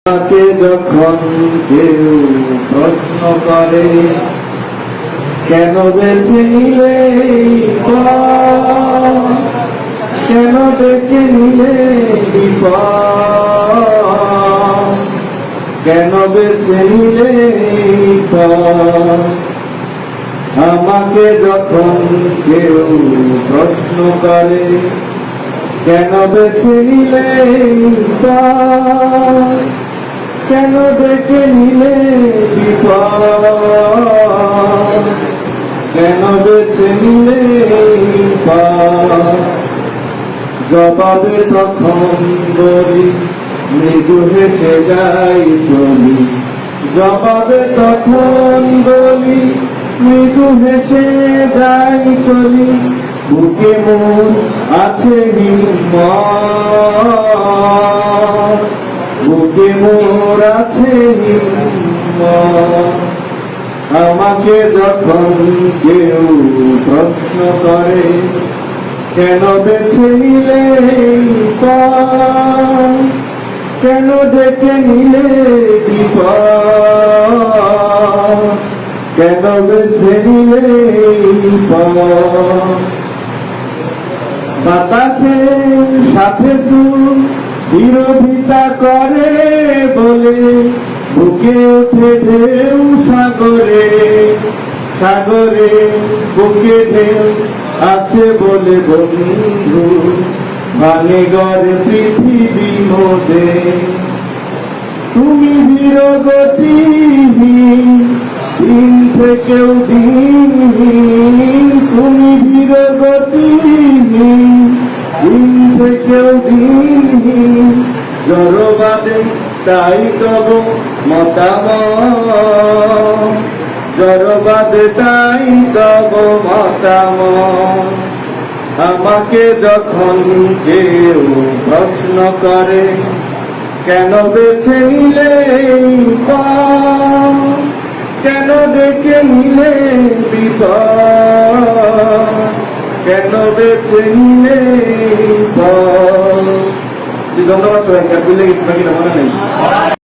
তাকে যখন কেউ প্রশ্ন করে কেন বেছে নিলে এই পথ, কেন বেছে নিলে বিপদ, কেন বেছে নিলে এই পথ। আমাকে যখন কেউ প্রশ্ন করে কেন বেছে নিলে এই পথ, কেন বেছে নিলে বিপদ, কেন বেছে নিলে পথ। জবাবে তখন বলি মৃদু হেসে যাই চলি, জবাবে তখন বলি মৃদু হেসে যাই চলি। বুকে মন আছে হিম্মত, বুকে মোর আছে হিম্মত। আমাকে যখন কেউ প্রশ্ন করে কেন বেছে নিলে এই পথ, কেন ডেকে নিলে বিপদ, কেন বেছে নিলে এই পথ। বাতাসের সাথে সুর বিরোধিতা করে বলে বুকে ওঠে ঢেউ সাগরে, সাগরে বুকে ঢেউ আছে বলে বন্ধু মানে গড়ে পৃথিবী মোদে। তুমি ধীরগতিহীন দিন থেকেও দিনহীন, তুমি ধীরগতিহীন দিন থেকেও দিনহীন। জড়বাদে তাই তব মতামত, জড়বাদে তাই তব মতামত। আমাকে যখন কেউ প্রশ্ন করে কেন বেছে নিলে এই পথ, কেন ডেকে নিলে বিপদ, কেন বেছে নিলে পথ। ধন্যবাদ সবাইকে, ভুলে গেছি বাকিটা মনে নেই।